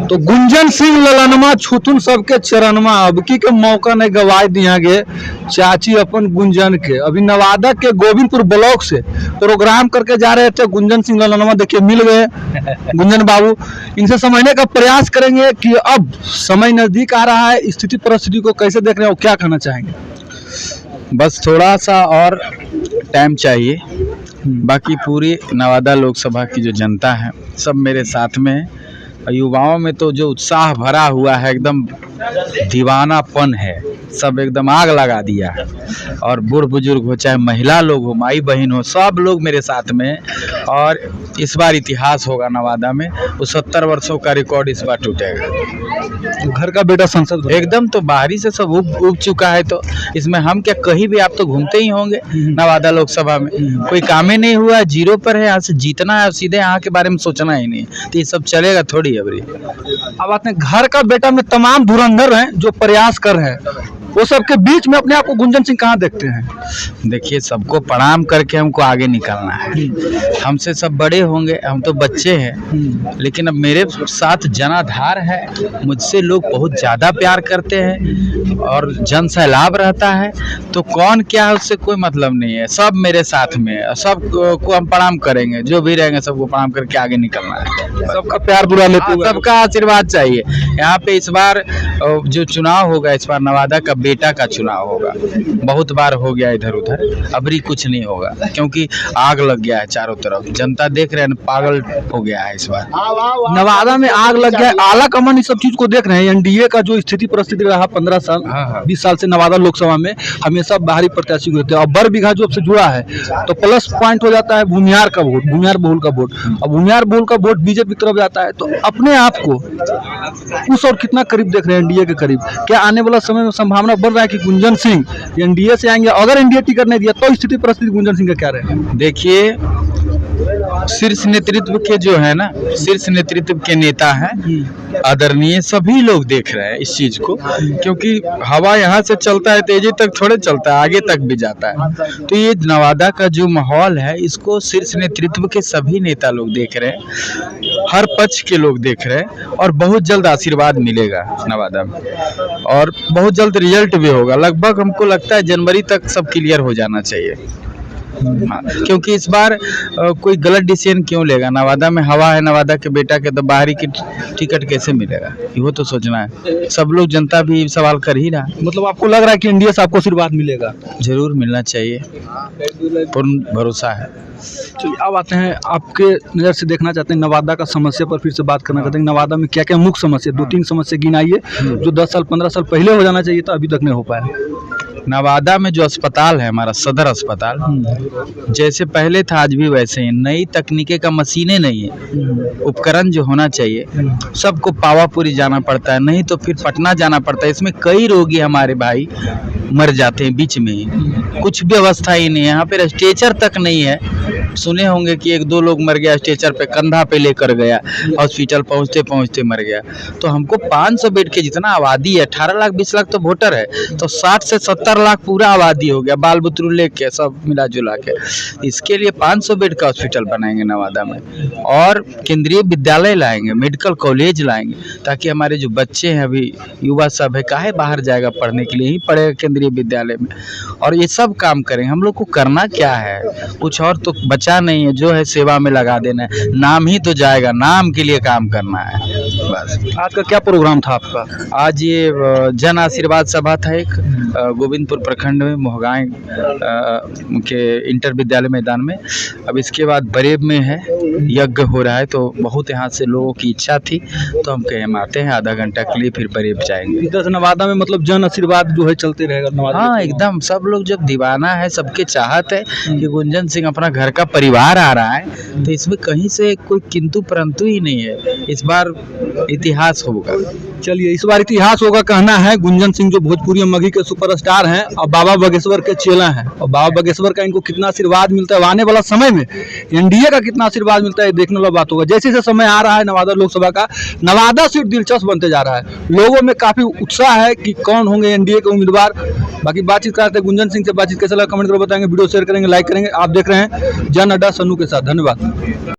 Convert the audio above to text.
तो गुंजन सिंह ललनमा छुथुन सबके चरणमा अबकी के मौका नहीं गवाए दिया गे चाची अपन गुंजन के। अभी नवादा के गोविंदपुर ब्लॉक से प्रोग्राम करके जा रहे थे गुंजन सिंह ललनमा, देखिए मिल गए गुंजन बाबू। इनसे समझने का प्रयास करेंगे कि अब समय नजदीक आ रहा है, स्थिति परिस्थिति को कैसे देख रहे हैं और क्या कहना चाहेंगे। बस थोड़ा सा और टाइम चाहिए, बाकी पूरी नवादा लोकसभा की जो जनता है सब मेरे साथ में है। युवाओं में तो जो उत्साह भरा हुआ है, एकदम दीवानापन है, सब एकदम आग लगा दिया है। और बूढ़ बुजुर्ग हो चाहे महिला लोग हो, माई बहन हो, सब लोग मेरे साथ में है। और इस बार इतिहास होगा नवादा में, वो 70 वर्षों का रिकॉर्ड इस बार टूटेगा। घर का बेटा संसद एकदम तो बाहरी से सब उब चुका है, तो इसमें हम क्या, कहीं भी आप तो घूमते ही होंगे नवादा लोकसभा में, कोई काम ही नहीं हुआ, जीरो पर है। यहाँ से जीतना है, सीधे यहाँ के बारे में सोचना ही नहीं, तो ये सब चलेगा थोड़ी। अब आते हैं घर का बेटा में तमाम धुरंधर हैं जो प्रयास कर रहे हैं, वो सबके बीच में अपने आप को गुंजन सिंह कहाँ देखते हैं। देखिए, सबको प्रणाम करके हमको आगे निकलना है। हमसे सब बड़े होंगे, हम तो बच्चे हैं, लेकिन अब मेरे साथ जनाधार है, मुझसे लोग बहुत ज़्यादा प्यार करते हैं और जन सैलाब रहता है। तो कौन क्या है उससे कोई मतलब नहीं है, सब मेरे साथ में है। सब को हम प्रणाम करेंगे, जो भी रहेंगे सबको प्रणाम करके आगे निकलना है। सबका प्यार बुरा लेते हुए सबका आशीर्वाद चाहिए। यहाँ पे इस बार जो चुनाव होगा, इस बार नवादा का बेटा का चुनाव होगा। बहुत बार हो गया इधर उधर, अबरी कुछ नहीं होगा, क्योंकि आग लग गया है चारों तरफ। जनता देख रहे हैं, पागल हो गया है इस बार। नवादा में आग लग गया है, आला कमान इस सब चीज को देख रहे हैं। एनडीए का जो स्थिति परिस्थिति रहा 15 साल 20 साल से नवादा लोकसभा में हमेशा बाहरी प्रत्याशी होते हैं, और बर बीघा जो से जुड़ा है तो प्लस पॉइंट हो जाता है भूमियार का वोट, भूमियार बहुल का वोट। अब भूमियार बहुल का वोट बीजेपी की तरफ जाता है, तो अपने आप को उस और कितना करीब देख रहे हैं एनडीए के करीब। क्या आने वाला समय में संभावना बढ़ रहा है कि गुंजन सिंह एनडीए से आएंगे? अगर एनडीए टिकट नहीं दिया तो स्थिति परिस्थिति गुंजन सिंह का क्या रहेगा? देखिए, शीर्ष नेतृत्व के जो है ना, शीर्ष नेतृत्व के नेता हैं आदरणीय, सभी लोग देख रहे हैं इस चीज को, क्योंकि हवा यहाँ से चलता है तेजी तक थोड़े चलता है, आगे तक भी जाता है। तो ये नवादा का जो माहौल है, इसको शीर्ष नेतृत्व के सभी नेता लोग देख रहे हैं, हर पक्ष के लोग देख रहे हैं, और बहुत जल्द आशीर्वाद मिलेगा नवादा में, और बहुत जल्द रिजल्ट भी होगा। लगभग हमको लगता है जनवरी तक सब क्लियर हो जाना चाहिए। हाँ, क्योंकि इस बार कोई गलत डिसीजन क्यों लेगा। नवादा में हवा है नवादा के बेटा के, तो बाहरी की टिकट कैसे मिलेगा, वो तो सोचना है। सब लोग, जनता भी सवाल कर ही रहा। मतलब आपको लग रहा है कि एनडीए से आपको आशीर्वाद मिलेगा? जरूर मिलना चाहिए, पूर्ण भरोसा है। चलिए, अब आते हैं, आपके नज़र से देखना चाहते हैं नवादा का समस्या पर फिर से बात करना चाहते हैं। नवादा में क्या क्या मुख्य समस्या, 2-3 समस्या गिनाइए जो 10 साल 15 साल पहले हो जाना चाहिए था, अभी तक नहीं हो पाया। नवादा में जो अस्पताल है हमारा सदर अस्पताल, जैसे पहले था आज भी वैसे ही। नई तकनीके का मशीनें नहीं है, उपकरण जो होना चाहिए, सबको पावापुरी जाना पड़ता है, नहीं तो फिर पटना जाना पड़ता है। इसमें कई रोगी हमारे भाई मर जाते हैं बीच में ही, कुछ व्यवस्था ही नहीं है। यहाँ पे स्ट्रेचर तक नहीं है। सुने होंगे कि 1-2 लोग मर गया स्ट्रेचर पे, कंधा पे लेकर गया, हॉस्पिटल पहुँचते पहुँचते मर गया। तो हमको 500 बेड के जितना आबादी है, 18 लाख 20 लाख तो वोटर है, तो 60 से 70 लाख पूरा आबादी हो गया, बाल बुतरू लेके सब मिला जुला के। इसके लिए 500 बेड का हॉस्पिटल बनाएंगे नवादा में, और केंद्रीय विद्यालय लाएंगे, मेडिकल कॉलेज लाएंगे, ताकि हमारे जो बच्चे हैं, अभी युवा सब है, काहे बाहर जाएगा पढ़ने के लिए, ही पढ़ेगा केंद्रीय विद्यालय में। और ये सब काम करेंगे। हम लोग को करना क्या है, कुछ और तो बचा नहीं है, जो है सेवा में लगा देना है। नाम ही तो जाएगा, नाम के लिए काम करना है बस। आज का क्या प्रोग्राम था आपका? आज ये जन आशीर्वाद सभा था एक, गोविंदपुर प्रखंड में मोहगांव के इंटर विद्यालय मैदान में। अब इसके बाद बरेब में है, यज्ञ हो रहा है, तो बहुत यहाँ से लोगों की इच्छा थी, तो हम कहे हम आते हैं आधा घंटा के लिए, फिर बरेब जाएंगे। इधर से नवादा में मतलब जन आशीर्वाद जो है चलते रहेगा नवादा? हाँ, एकदम सब लोग जब दीवाना है, सबके चाहत है कि गुंजन सिंह अपना घर का परिवार आ रहा है, तो इसमें कहीं से कोई किंतु परंतु ही नहीं है। इस बार इतिहास होगा। चलिए, इस बार इतिहास होगा कहना है। गुंजन सिंह जो भोजपुरी मगही के सुपरस्टार हैं और बाबा बागेश्वर के चेला हैं, और बाबा बागेश्वर का इनको कितना आशीर्वाद मिलता है, आने वाला समय में एनडीए का कितना आशीर्वाद मिलता है, देखने वाला बात होगा। जैसे जैसे समय आ रहा है नवादा लोकसभा का, नवादा सीट दिलचस्प बनते जा रहा है। लोगों में काफी उत्साह है कि कौन होंगे एनडीए के उम्मीदवार। बाकी बातचीत करते हैं गुंजन सिंह से, बातचीत कैसा लगा कमेंट कर बताएंगे, वीडियो शेयर करेंगे, लाइक करेंगे। आप देख रहे हैं जन अड्डा सन्नू के साथ। धन्यवाद।